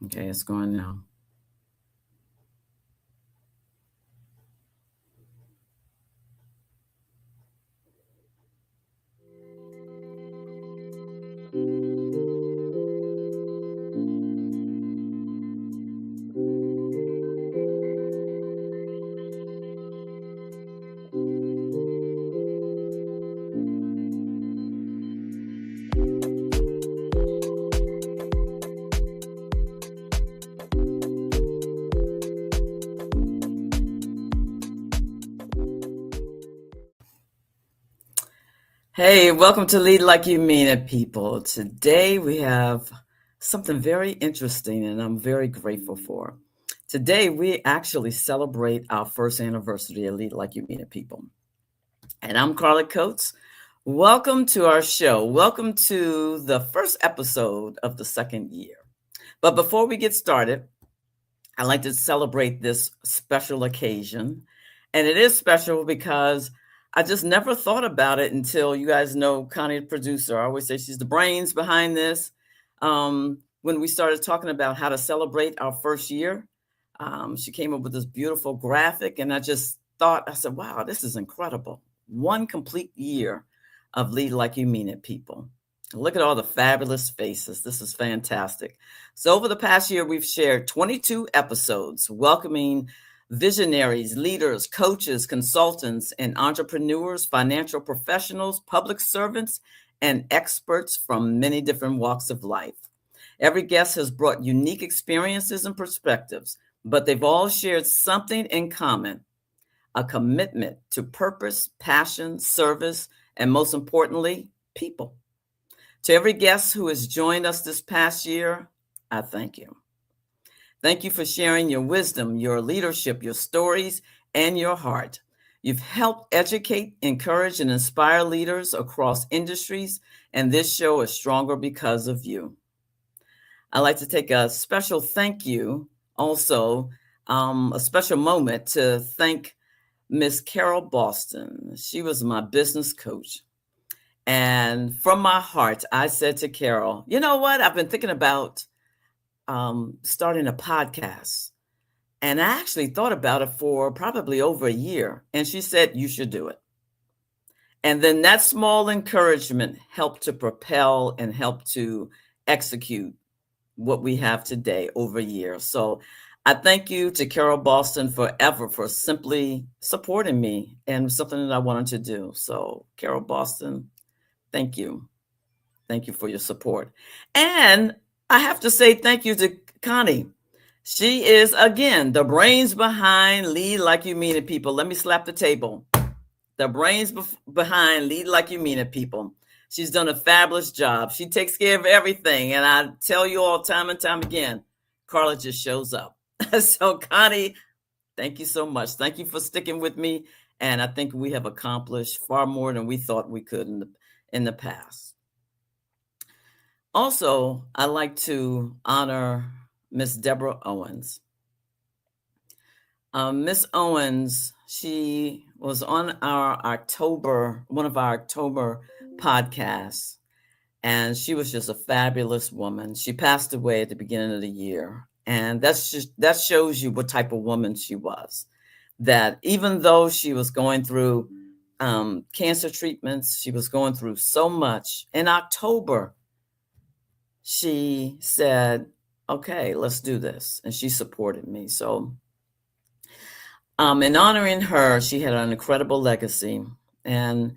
Okay, it's going now. Hey, welcome to Lead Like You Mean It, people. Today we have something very interesting and I'm very grateful for. Today we actually celebrate our first anniversary of Lead Like You Mean It, people. And I'm Carla Coates. Welcome to our show. Welcome to the first episode of the second year. But before we get started, I'd like to celebrate this special occasion. And it is special because I just never thought about it until you guys know Connie, the producer. I always say she's the brains behind this. When we started talking about how to celebrate our first year, she came up with this beautiful graphic. And I just thought, I said, wow, this is incredible. One complete year of Lead Like You Mean It, people. Look at all the fabulous faces. This is fantastic. So over the past year, we've shared 22 episodes welcoming visionaries, leaders, coaches, consultants, and entrepreneurs, financial professionals, public servants, and experts from many different walks of life. Every guest has brought unique experiences and perspectives, but they've all shared something in common: a commitment to purpose, passion, service, and most importantly, people. To every guest who has joined us this past year, I thank you. Thank you for sharing your wisdom, your leadership, your stories, and your heart. You've helped educate, encourage, and inspire leaders across industries, and this show is stronger because of you. I'd like to take a special thank you, also a special moment to thank Miss Carol Boston. She was my business coach. And from my heart, I said to Carol, you know what? I've been thinking about starting a podcast. And I actually thought about it for probably over a year. And she said, you should do it. And then that small encouragement helped to propel and help to execute what we have today over a year. So I thank you to Carol Boston forever for simply supporting me and something that I wanted to do. So Carol Boston, thank you. Thank you for your support. And I have to say thank you to Connie. She is, again, the brains behind Lead Like You Mean It, people. Let me slap the table. The brains behind Lead Like You Mean It, people. She's done a fabulous job. She takes care of everything. And I tell you all time and time again, Carla just shows up. So, Connie, thank you so much. Thank you for sticking with me. And I think we have accomplished far more than we thought we could in the past. Also, I'd like to honor Miss Deborah Owens. Miss Owens, she was on one of our October podcasts, and she was just a fabulous woman. She passed away at the beginning of the year, and that shows you what type of woman she was. That even though she was going through cancer treatments, she was going through so much. In October, she said, okay, let's do this. And she supported me. So in honoring her, she had an incredible legacy. And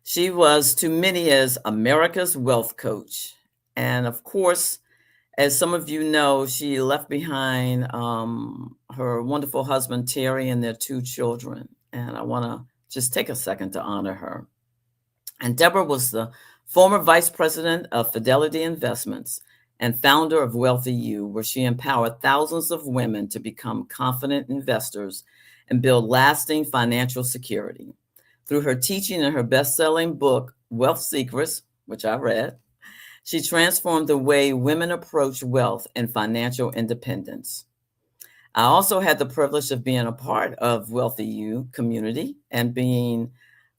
she was to many as America's wealth coach. And of course, as some of you know, she left behind her wonderful husband, Terry, and their two children. And I want to just take a second to honor her. And Deborah was the former vice president of Fidelity Investments and founder of Wealthy You, where she empowered thousands of women to become confident investors and build lasting financial security. Through her teaching and her best-selling book, Wealth Secrets, which I read, she transformed the way women approach wealth and financial independence. I also had the privilege of being a part of Wealthy You community and being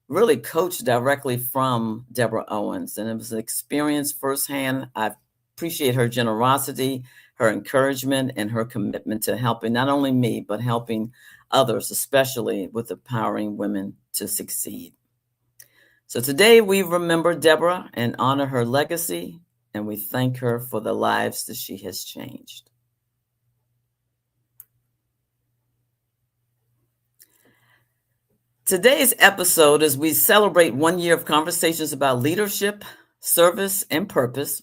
really coached directly from Deborah Owens. And it was an experience firsthand. I appreciate her generosity, her encouragement, and her commitment to helping not only me, but helping others, especially with empowering women to succeed. So today we remember Deborah and honor her legacy, and we thank her for the lives that she has changed. Today's episode, as we celebrate 1 year of conversations about leadership, service, and purpose,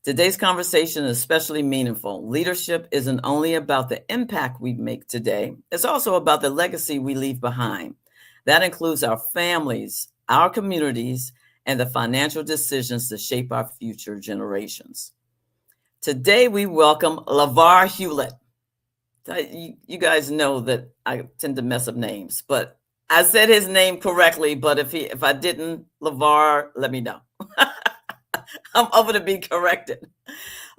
today's conversation is especially meaningful. Leadership isn't only about the impact we make today, it's also about the legacy we leave behind. That includes our families, our communities, and the financial decisions that shape our future generations. Today, we welcome Levar Hewlett. You guys know that I tend to mess up names, but I said his name correctly. But if I didn't, Levar, let me know. I'm over to be corrected.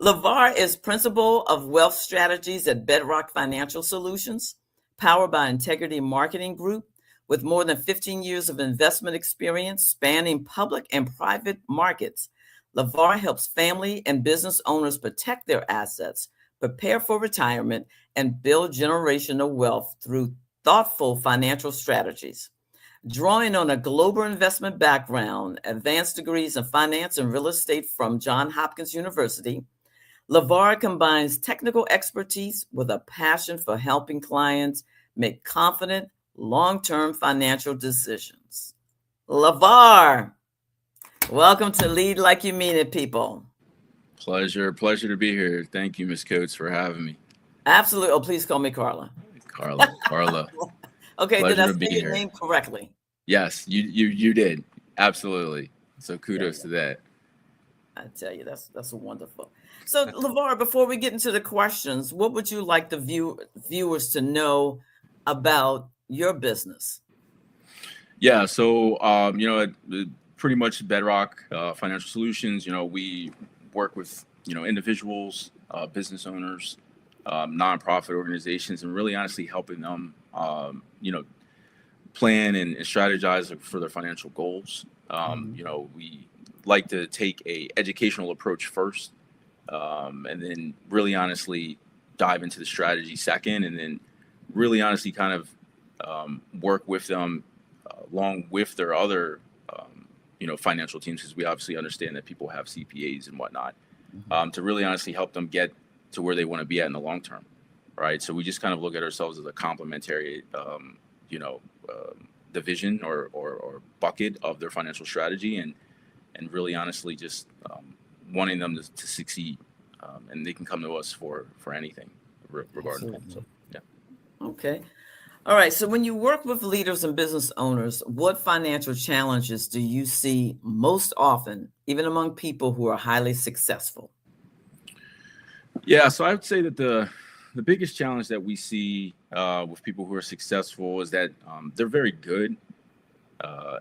Levar is principal of wealth strategies at Bedrock Financial Solutions, powered by Integrity Marketing Group, with more than 15 years of investment experience spanning public and private markets. Levar helps family and business owners protect their assets, prepare for retirement, and build generational wealth through thoughtful financial strategies. Drawing on a global investment background, advanced degrees in finance and real estate from Johns Hopkins University, Levar combines technical expertise with a passion for helping clients make confident, long-term financial decisions. Levar, welcome to Lead Like You Mean It, people. Pleasure to be here. Thank you, Ms. Coates, for having me. Absolutely. Oh, please call me Carla. Carla. Okay, Pleasure did I to say be your here. name correctly? Yes, you did. Absolutely. So kudos to that. I tell you, that's wonderful. So, Levar, before we get into the questions, what would you like the viewers to know about your business? Yeah, so pretty much Bedrock Financial Solutions. We work with individuals, business owners, nonprofit organizations, and really honestly helping them plan and strategize for their financial goals. We like to take a educational approach first, and then really honestly dive into the strategy second, and then really honestly kind of work with them along with their other financial teams, because we obviously understand that people have CPAs and whatnot, to really honestly help them get to where they want to be at in the long term, right? So we just kind of look at ourselves as a complementary division or bucket of their financial strategy, and really honestly just wanting them to succeed, and they can come to us for anything regarding that. So yeah. Okay. All right. So when you work with leaders and business owners, what financial challenges do you see most often, even among people who are highly successful? Yeah, so I would say that the biggest challenge that we see with people who are successful is that they're very good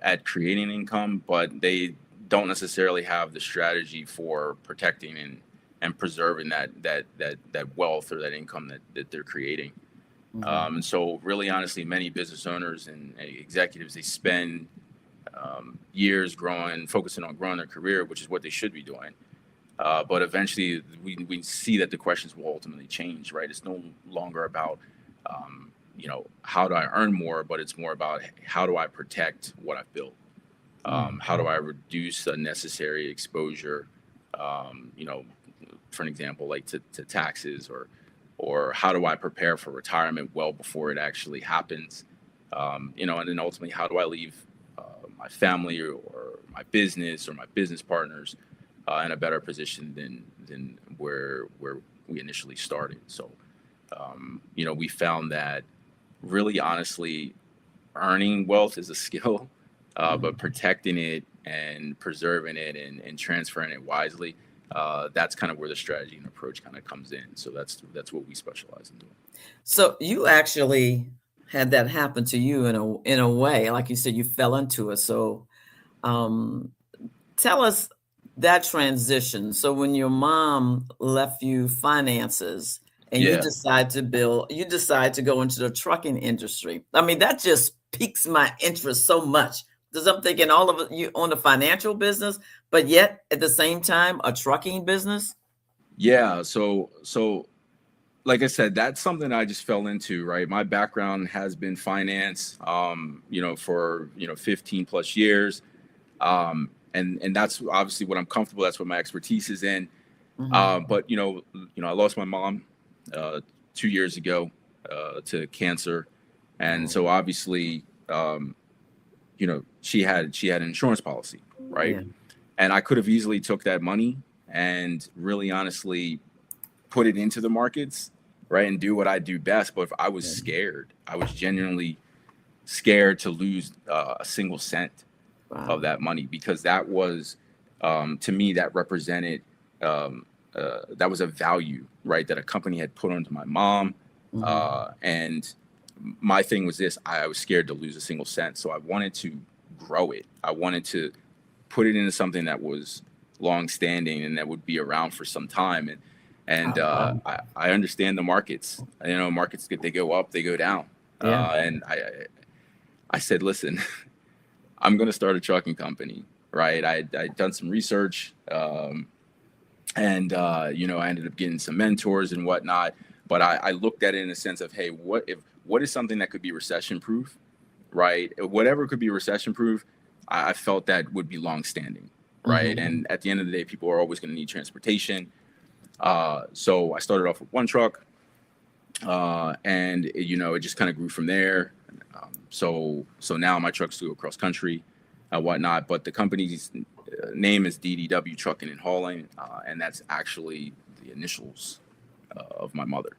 at creating income, but they don't necessarily have the strategy for protecting and preserving that wealth or that income that they're creating. And so really honestly, many business owners and executives, they spend years focusing on growing their career, which is what they should be doing. But eventually we see that the questions will ultimately change, right? It's no longer about, how do I earn more, but it's more about how do I protect what I've built? How do I reduce unnecessary exposure, for an example, like to taxes, or how do I prepare for retirement well before it actually happens? And then ultimately, how do I leave my family or my business or my business partners in a better position than where we initially started? So, we found that really honestly, earning wealth is a skill, but protecting it and preserving it and transferring it wisely, that's kind of where the strategy and approach kind of comes in. So that's what we specialize in doing. So you actually had that happen to you in a way, like you said, you fell into it. So tell us that transition. So when your mom left you finances and you decide to go into the trucking industry. I mean, that just piques my interest so much, because I'm thinking all of you own a financial business, but yet at the same time, a trucking business. Yeah. So like I said, that's something I just fell into, right? My background has been finance, for 15 plus years, and that's obviously what I'm comfortable. That's what my expertise is in. Mm-hmm. But I lost my mom 2 years ago to cancer, and Oh, so obviously, she had an insurance policy, right? yeah. And I could have easily took that money and really honestly put it into the markets, right, and do what I do best. But if I was Yeah. scared, I was genuinely scared to lose a single cent of Wow. that money, because that was, to me, that represented, that was a value, right, that a company had put onto my mom. Mm-hmm. And my thing was this: I was scared to lose a single cent, so I wanted to grow it. I wanted to put it into something that was long standing and that would be around for some time. And Oh, wow. I understand the markets. Markets, they go up, they go down. Yeah. And I said, listen, I'm going to start a trucking company, right? I'd done some research, and I ended up getting some mentors and whatnot. But I looked at it in a sense of, hey, what is something that could be recession proof, right? Whatever could be recession proof, I felt that would be long standing, right? Mm-hmm. And at the end of the day, people are always going to need transportation. So I started off with one truck, and it just kind of grew from there. So now my trucks go across country, whatnot. But the company's name is DDW Trucking and Hauling, and that's actually the initials of my mother.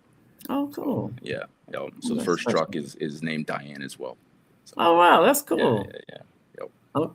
Oh, So cool. yeah, so Oh, the that's first truck special. is named Diane as well. So Oh, wow. That's yeah, cool. yeah, yeah. Yep. Oh,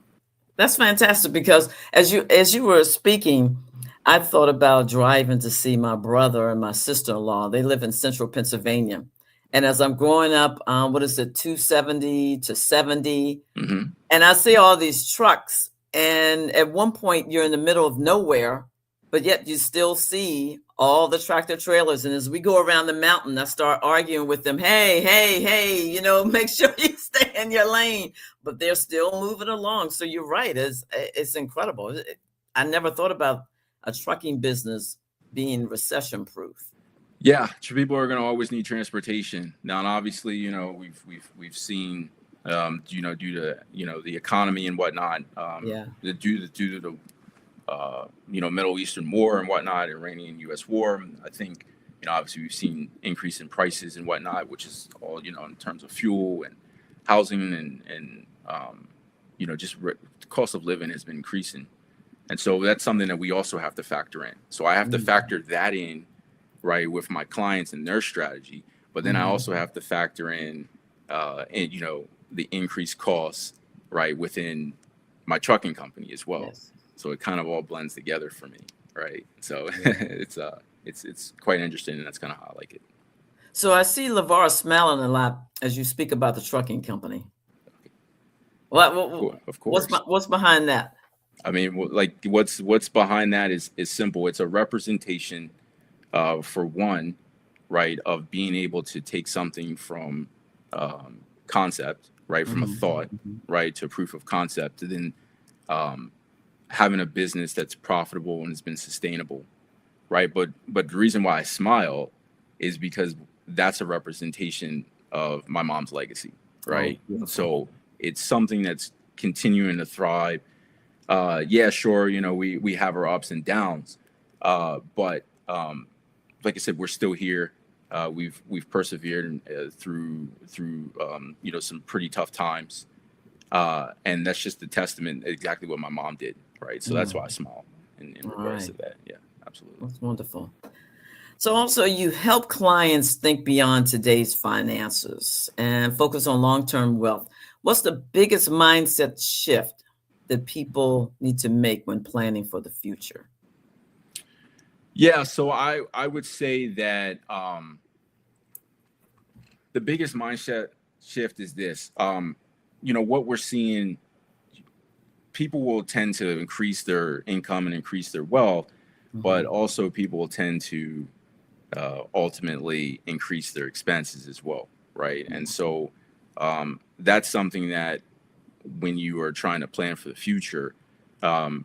that's fantastic because as you were speaking, I thought about driving to see my brother and my sister-in-law. They live in central Pennsylvania. And as I'm growing up, what is it, 270 to 70? Hmm. And I see all these trucks. And at one point, you're in the middle of nowhere, but yet you still see all the tractor trailers. And as we go around the mountain, I start arguing with them. Hey, hey, hey, make sure you stay in your lane. But they're still moving along. So you're right. It's incredible. I never thought about a trucking business being recession proof. Yeah, people are going to always need transportation now, and obviously, we've seen, due to the economy and whatnot, Yeah. due to the Middle Eastern war and whatnot, Iranian U.S. war. I think obviously we've seen increase in prices and whatnot, which is all in terms of fuel and housing and just the cost of living has been increasing, and so that's something that we also have to factor in. So I have to Mm-hmm. factor that in, right, with my clients and their strategy. But then I also Mm-hmm. have to factor in, the increased costs, right, within my trucking company as well. Yes. So it kind of all blends together for me, right? So Yeah. it's quite interesting, and that's kind of how I like it. So I see Levar smiling a lot as you speak about the trucking company. Of What's course. what's behind that? I mean, like what's behind that is simple. It's a representation, for one, right, of being able to take something from, concept, right, from a Mm-hmm. thought, right, to proof of concept, to then, um, having a business that's profitable and has been sustainable, right? But the reason why I smile is because that's a representation of my mom's legacy, Oh, right? beautiful. So it's something that's continuing to thrive. Yeah, sure, we have our ups and downs, but like I said, we're still here. We've persevered, through some pretty tough times, and that's just a testament exactly what my mom did, right? So that's why I Mm. smile in All regards to right. that. Yeah, absolutely. That's wonderful. So also you help clients think beyond today's finances and focus on long-term wealth. What's the biggest mindset shift that people need to make when planning for the future? Yeah, so I would say that, the biggest mindset shift is this. What we're seeing, people will tend to increase their income and increase their wealth, but Mhm. also people will tend to, ultimately increase their expenses as well, right? And so, that's something that when you are trying to plan for the future, um,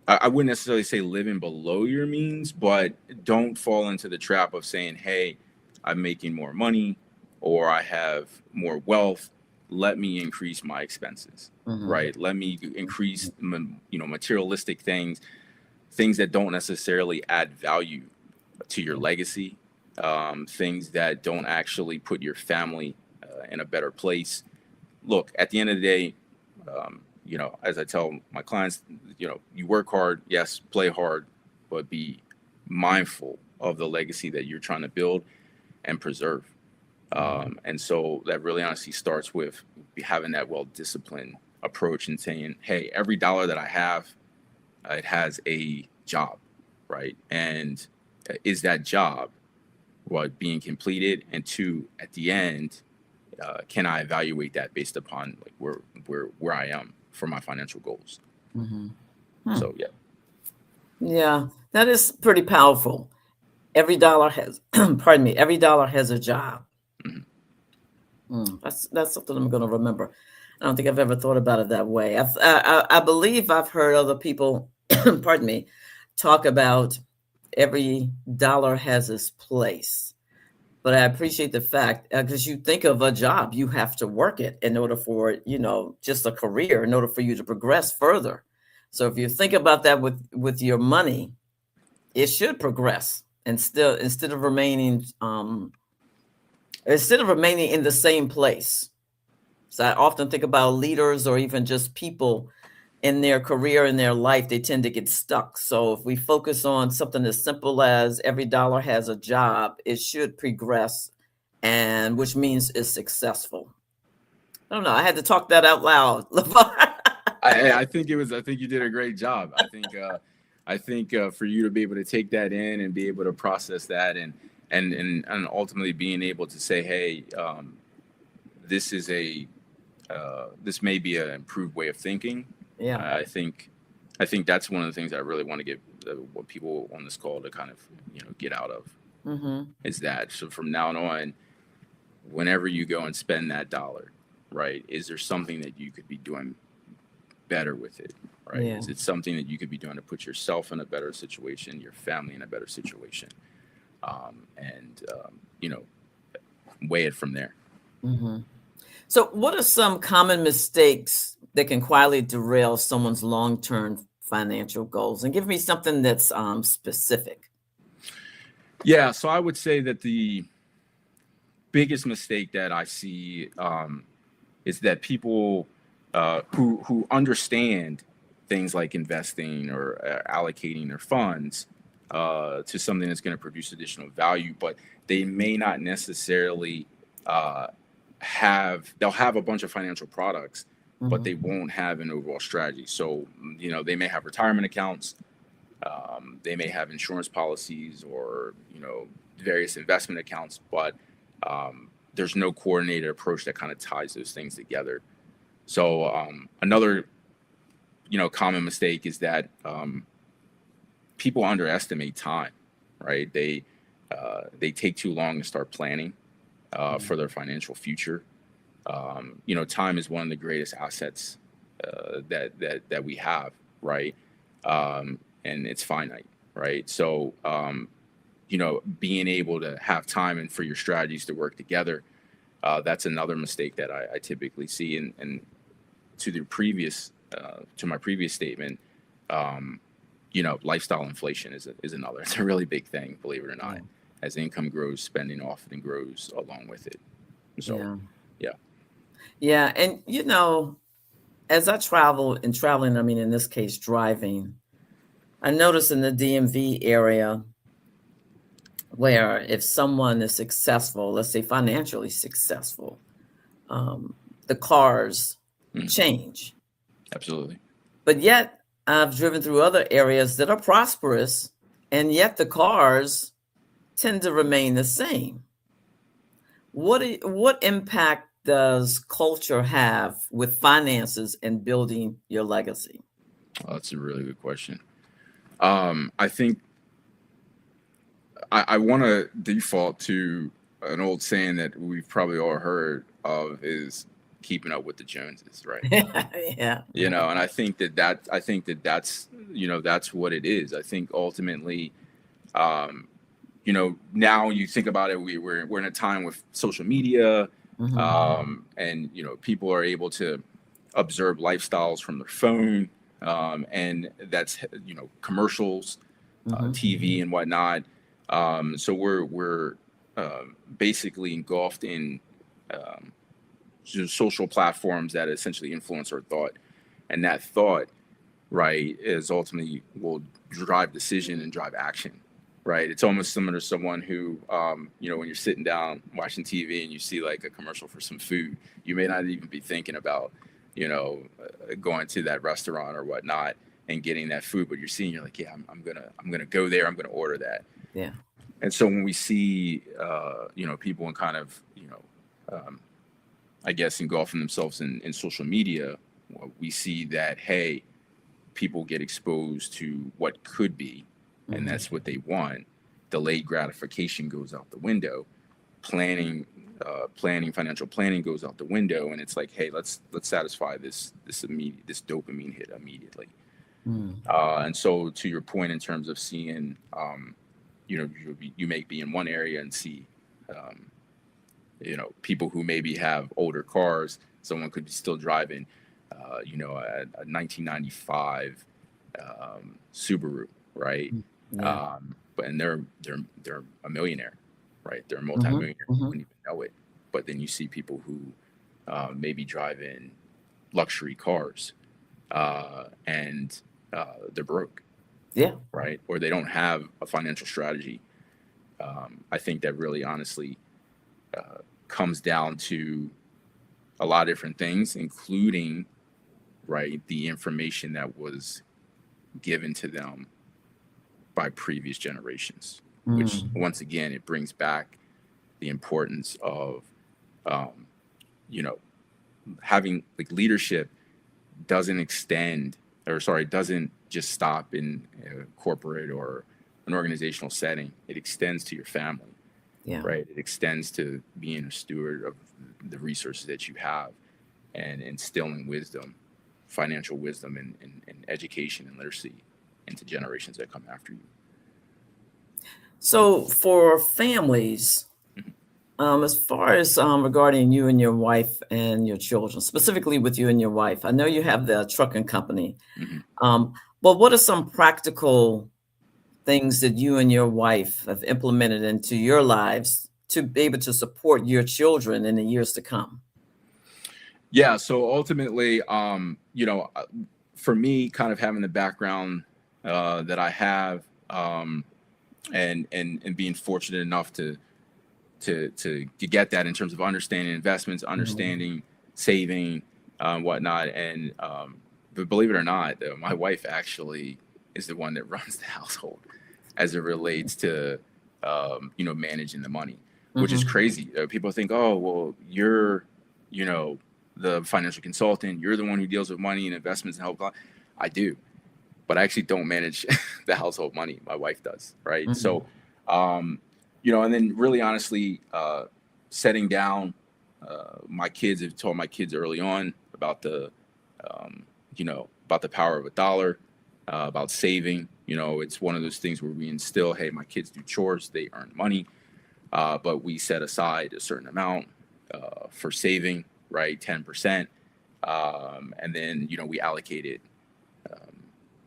I wouldn't necessarily say living below your means, but don't fall into the trap of saying, hey, I'm making more money or I have more wealth. Let me increase my expenses, right? Let me increase, materialistic things that don't necessarily add value to your legacy, things that don't actually put your family in a better place. Look, at the end of the day, as I tell my clients, you work hard, yes, play hard, but be mindful of the legacy that you're trying to build and preserve. And so that really honestly starts with having that well-disciplined approach and saying, hey, every dollar that I have, it has a job, right? And is that job being completed? And two, at the end, can I evaluate that based upon like where I am for my financial goals? So Yeah, that is pretty powerful. Every dollar has, pardon me, every dollar has a job. That's something I'm going to remember. I don't think I've ever thought about it that way. I believe I've heard other people, pardon me, talk about every dollar has its place. But I appreciate the fact because you think of a job, you have to work it in order for, just a career, in order for you to progress further. So if you think about that with your money, it should progress and still instead of remaining in the same place. So I often think about leaders or even just people in their career, in their life, they tend to get stuck. So if we focus on something as simple as every dollar has a job, it should progress, and which means it's successful. I don't know. I had to talk that out loud. Levar. I think you did a great job. I think for you to be able to take that in and be able to process that and ultimately being able to say, hey, this is this may be an improved way of thinking. Yeah. I think that's one of the things I really want to get what people on this call to kind of get out of is that. So from now on, whenever you go and spend that dollar, right, is there something that you could be doing better with it, right? Yeah. Is it something that you could be doing to put yourself in a better situation, your family in a better situation, and weigh it from there. So what are some common mistakes that can quietly derail someone's long-term financial goals? And give me something that's specific. Yeah, so I would say that the biggest mistake that I see is that people who understand things like investing or allocating their funds to something that's going to produce additional value, but they may not necessarily they'll have a bunch of financial products, but they won't have an overall strategy. So, they may have retirement accounts, they may have insurance policies or, various investment accounts, but there's no coordinated approach that kind of ties those things together. So another, common mistake is that people underestimate time, right? They take too long to start planning for their financial future. Time is one of the greatest assets that we have, right? And it's finite, right? So, being able to have time and for your strategies to work together, that's another mistake that I typically see. And to my previous statement, lifestyle inflation is another. It's a really big thing, believe it or not. As income grows, spending often grows along with it. So, yeah. And as I traveling, I mean, in this case, driving, I noticed in the DMV area where if someone is successful, let's say financially successful, the cars change. Absolutely. But yet I've driven through other areas that are prosperous, and yet the cars tend to remain the same. What impact does culture have with finances and building your legacy? Oh, that's a really good question. I think I want to default to an old saying that we've probably all heard of is keeping up with the Joneses, right? Yeah. You know, and I think that that's, you know, that's what it is. I think ultimately, um, you know, now you think about it, we're in a time with social media, Hmm. and you know, people are able to observe lifestyles from their phone, and that's, you know, commercials, Hmm. TV and whatnot. So we're basically engulfed in um, social platforms that essentially influence our thought, and that thought, right, is ultimately will drive decision and drive action, right? It's almost similar to someone who, you know, when you're sitting down watching TV and you see like a commercial for some food, you may not even be thinking about, you know, going to that restaurant or whatnot and getting that food, but you're seeing, you're like, yeah, I'm gonna go there, I'm gonna order that. Yeah. And so when we see, you know, people in kind of, you know, I guess engulfing themselves in social media, well, we see that, hey, people get exposed to what could be, and Hmm. that's what they want. Delayed gratification goes out the window. Planning, financial planning goes out the window, and it's like, hey, let's satisfy this dopamine hit immediately. Mm. And so, to your point, in terms of seeing, you know, you may be in one area and see, um, you know, people who maybe have older cars. Someone could be still driving, you know, a 1995 Subaru, right? Yeah. But and they're a millionaire, right? They're a Hmm. multimillionaire. You Hmm. wouldn't even know it. But then you see people who maybe drive in luxury cars, and they're broke, Yeah. right? Or they don't have a financial strategy. I think that really, honestly, comes down to a lot of different things, including, right, the information that was given to them by previous generations, which Mm. once again, it brings back the importance of, um, you know, having like leadership doesn't extend, or sorry, doesn't just stop in a corporate or an organizational setting. It extends to your family, Yeah. right? It extends to being a steward of the resources that you have and instilling wisdom, financial wisdom, and education and literacy into generations that come after you. So for families, Mhm. as far as regarding you and your wife and your children, specifically with you and your wife, I know you have the trucking company. Mhm. Um, but what are some practical things that you and your wife have implemented into your lives to be able to support your children in the years to come? Yeah. So ultimately, you know, for me, kind of having the background that I have, and being fortunate enough to get that in terms of understanding investments, Mhm. understanding saving, whatnot. And but believe it or not, my wife actually is the one that runs the household as it relates to, you know, managing the money, which is Mhm. crazy. People think, oh, well, you're, you know, the financial consultant, you're the one who deals with money and investments and help. I do, but I actually don't manage the household money. My wife does, right? Mhm. So, um, you know, and then really honestly, setting down, my kids have told my kids early on about the, um, you know, about the power of a dollar, about saving. You know, it's one of those things where we instill, hey, my kids do chores, they earn money, but we set aside a certain amount for saving, right, 10%, and then, you know, we allocate it, um,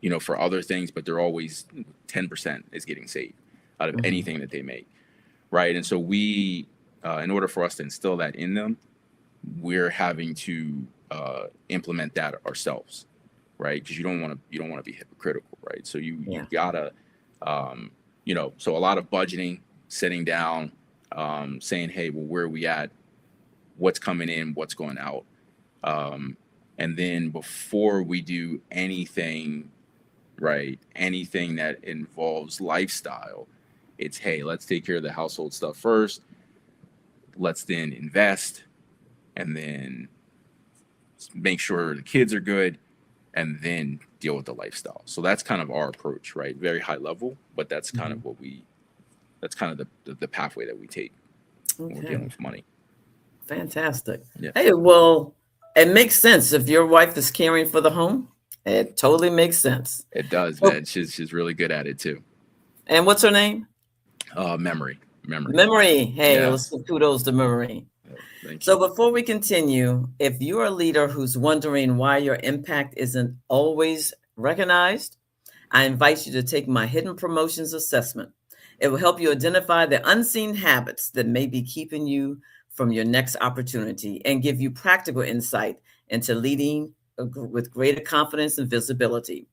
you know, for other things, but they're always 10% is getting saved out of Mhm. anything that they make, right? And so we, in order for us to instill that in them, we're having to implement that ourselves, right? Because you don't want to be hypocritical, right? So Yeah. you've gotta, um, you know, so a lot of budgeting, sitting down, saying, hey, well, where are we at? What's coming in? What's going out? Um, and then before we do anything, right, anything that involves lifestyle, it's, hey, let's take care of the household stuff first. Let's then invest, and then make sure the kids are good, and then deal with the lifestyle. So that's kind of our approach, right? Very high level, but that's kind Mhm. of that's kind of the pathway that we take when we're dealing Okay. with money. Fantastic. Yeah. Hey, well, It makes sense if your wife is caring for the home. It totally makes sense. It does, So, man. She's really good at it too. and what's her name? Memory. Memory. Hey, Yeah. let's give kudos to Memory. Thank So you. before we continue, if you're a leader who's wondering why your impact isn't always recognized, I invite you to take my hidden promotions assessment. It will help you identify the unseen habits that may be keeping you from your next opportunity and give you practical insight into leading with greater confidence and visibility.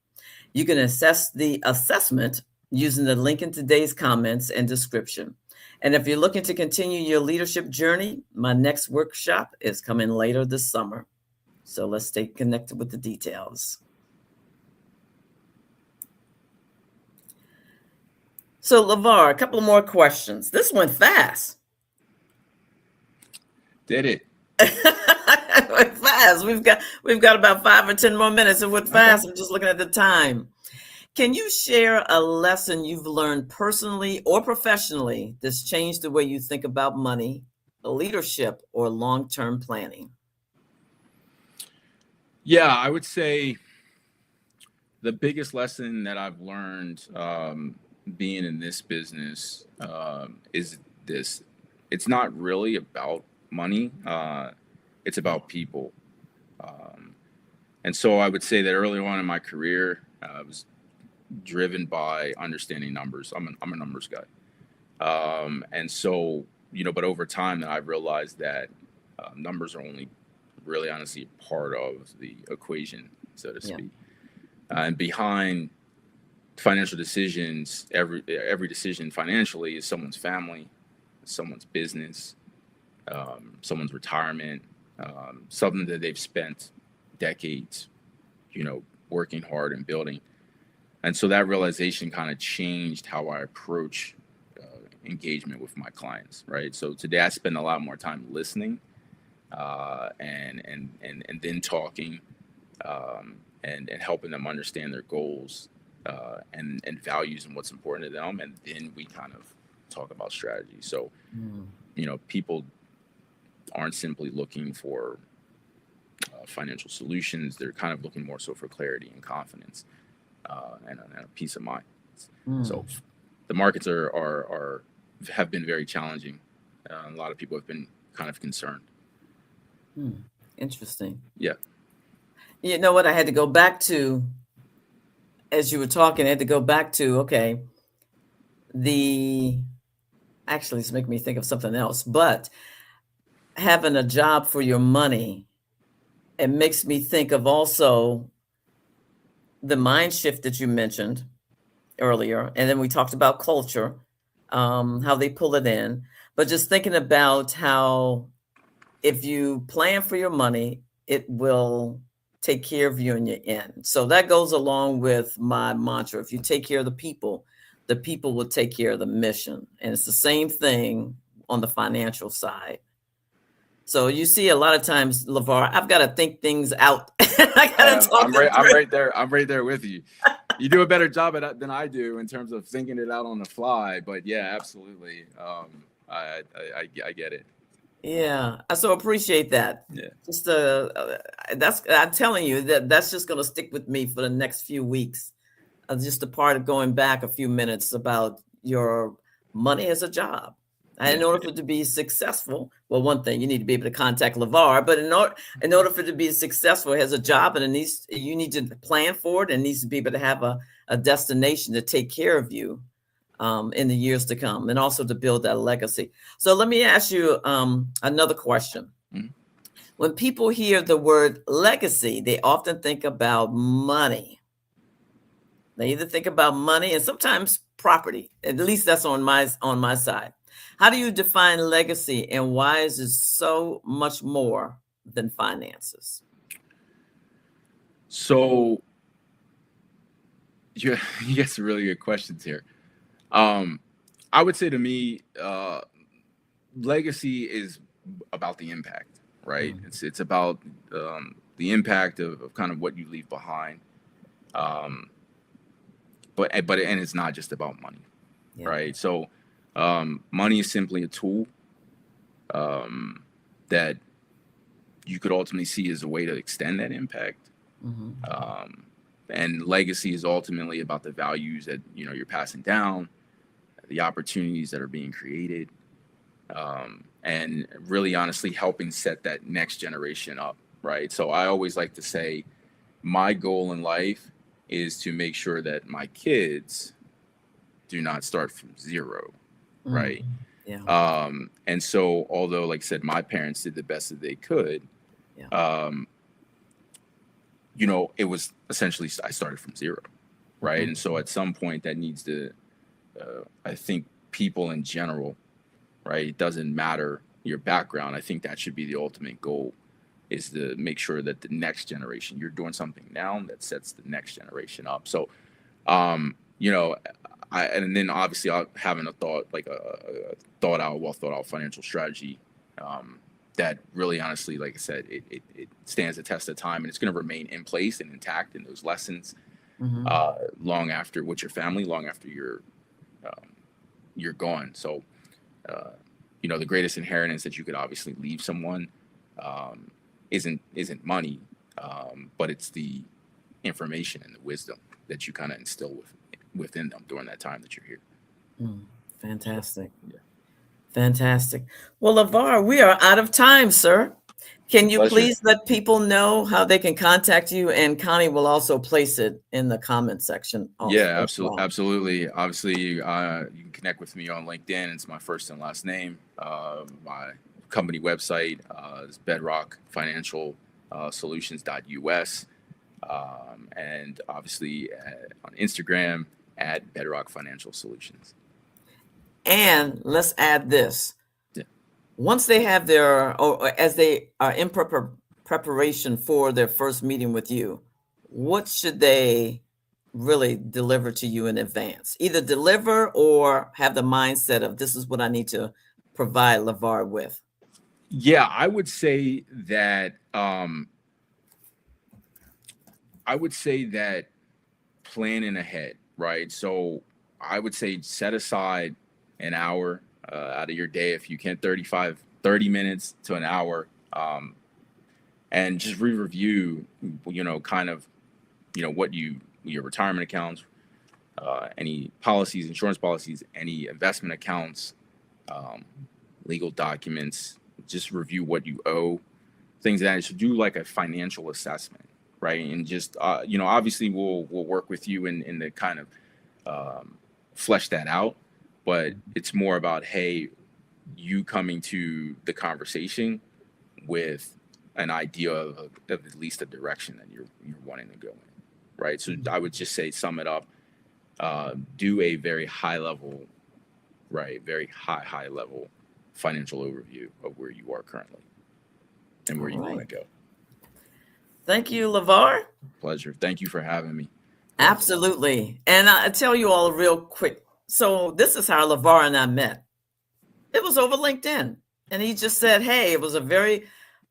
You can assess the assessment using the link in today's comments and description. And if you're looking to continue your leadership journey, my next workshop is coming later this summer. So let's stay connected with the details. So, Levar, a couple more questions. This went fast. Did it? It went fast. We've got about 5 or 10 more minutes. It went Okay. fast. I'm just looking at the time. Can you share a lesson you've learned personally or professionally that's changed the way you think about money, leadership, or long-term planning? Yeah, I would say the biggest lesson that I've learned being in this business is this: it's not really about money; it's about people. Um, and so I would say that early on in my career, I was driven by understanding numbers. I'm a numbers guy. And so, but over time, I've realized that numbers are only really honestly part of the equation, so to Yeah. speak. And behind financial decisions, every decision financially is someone's family, someone's business, someone's retirement, something that they've spent decades, working hard and building. And so that realization kind of changed how I approach engagement with my clients, right? So today I spend a lot more time listening and then talking and helping them understand their goals and values and what's important to them, and then we kind of talk about strategy. So people aren't simply looking for financial solutions; they're kind of looking more so for clarity and confidence and a peace of mind. So the markets have been very challenging. A lot of people have been kind of concerned. Interesting. Yeah. You know what? I had to go back to, as you were talking, I had to go back to, okay, actually, it's making me think of something else, but having a job for your money, it makes me think of also the mind shift that you mentioned earlier. And then we talked about culture, how they pull it in, but just thinking about how if you plan for your money, it will take care of you in your end. So that goes along with my mantra. If you take care of the people will take care of the mission. And it's the same thing on the financial side. So you see a lot of times, Levar, I've got to think things out. I got to talk them I'm through. right there. I'm right there with you. You do a better job at it than I do in terms of thinking it out on the fly. But yeah, absolutely. I get it. Yeah, I so appreciate that. Yeah. Just that's I'm telling you that's just going to stick with me for the next few weeks. Just a part of going back a few minutes about your money as a job. And in Yeah. order for it to be successful, well, one thing you need to be able to contact Levar, but in order for it to be successful as a job, and you need to plan for it, and needs to be able to have a destination to take care of you in the years to come, and also to build that legacy. So let me ask you another question. Mm-hmm. When people hear the word legacy, they often think about money. They either think about money and sometimes property. At least that's on my side. How do you define legacy, and why is it so much more than finances? So you get some really good questions here. I would say to me, legacy is about the impact, right? It's about the impact of kind of what you leave behind. But it's not just about money, right? So money is simply a tool that you could ultimately see as a way to extend that impact. And legacy is ultimately about the values that, you know, you're passing down, the opportunities that are being created, and really honestly helping set that next generation up, right? So I always like to say my goal in life is to make sure that my kids do not start from zero, right? Yeah. And so although, like I said, my parents did the best that they could, Yeah. you know, it was essentially, I started from zero, right? And so at some point that needs to, I think people in general, right? It doesn't matter your background. I think that should be the ultimate goal, is to make sure that the next generation, you're doing something now that sets the next generation up. So, you know, and then obviously having a thought, like a well thought out financial strategy, that really honestly, like I said, it stands the test of time, and it's going to remain in place and intact in those lessons, long after, with your family, long after you're gone. So, you know, the greatest inheritance that you could obviously leave someone, isn't money, but it's the information and the wisdom that you kind of instill within them during that time that you're here. Fantastic. So, yeah. Fantastic. Well, Levar, we are out of time, sir. Can you Pleasure. please let people know how they can contact you? And Connie will also place it in the comment section. Yeah, As well. absolutely. Obviously, you can connect with me on LinkedIn. It's my first and last name. My company website is Bedrock Financial Solutions.us. And obviously on Instagram at Bedrock Financial Solutions. And let's add this. Yeah. Once they have their, or as they are in preparation for their first meeting with you, what should they really deliver to you in advance? Either deliver or have the mindset of, this is what I need to provide Levar with. Yeah, I would say that planning ahead, right? So I would say set aside an hour out of your day, if you can, 30 minutes to an hour, and just review, you know, kind of, you know, your retirement accounts, any policies, insurance policies, any investment accounts, legal documents, just review what you owe, things that should do like a financial assessment, right? And just, you know, obviously we'll work with you in the kind of flesh that out, but it's more about, hey, you coming to the conversation with an idea of at least a direction that you're wanting to go in, right? So I would just say, sum it up, do a very high level, right? Very high level financial overview of where you are currently and where you want to go. Thank you, Levar. Pleasure. Thank you for having me. Absolutely. And I tell you all real quick. So this is how Levar and I met. It was over LinkedIn. And he just said, hey, it was a very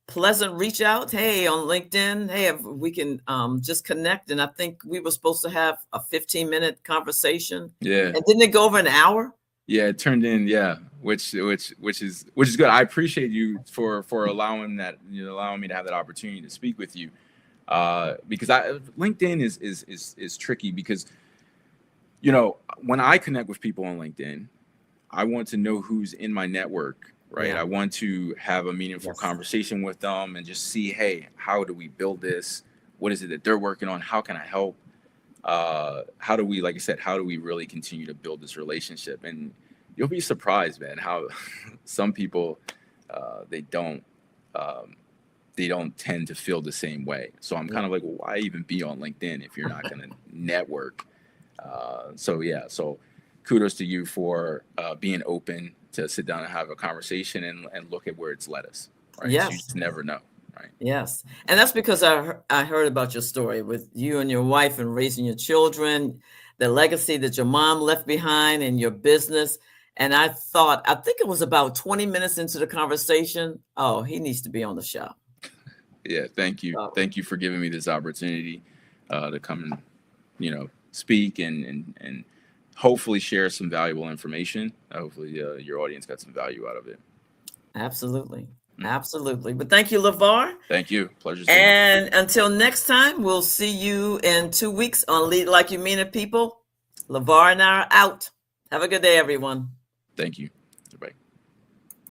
pleasant reach out. Hey, on LinkedIn, hey, if we can just connect. And I think we were supposed to have a 15-minute conversation. Yeah. And didn't it go over an hour? Yeah, it turned in, yeah, which is good. I appreciate you for allowing me to have that opportunity to speak with you. Because LinkedIn is tricky, because, you know, when I connect with people on LinkedIn, I want to know who's in my network, right? Yeah. I want to have a meaningful conversation with them and just see, hey, how do we build this? What is it that they're working on? How can I help? How do we, like I said, how do we really continue to build this relationship? And you'll be surprised, man, how some people, they don't tend to feel the same way. So I'm kind of like, well, why even be on LinkedIn if you're not going to network? So kudos to you for being open to sit down and have a conversation and look at where it's led us, right? Yes. So you just never know. Right. Yes. And that's because I heard about your story with you and your wife and raising your children, the legacy that your mom left behind, and your business. And I think it was about 20 minutes into the conversation, oh, he needs to be on the show. Yeah. Thank you. Thank you for giving me this opportunity to come and, you know, speak and hopefully share some valuable information. Hopefully your audience got some value out of it. Absolutely. Absolutely. But thank you, Levar. Thank you. Pleasure's mine. And until next time, we'll see you in 2 weeks on Lead Like You Mean It, people. Levar and I are out. Have a good day, everyone. Thank you.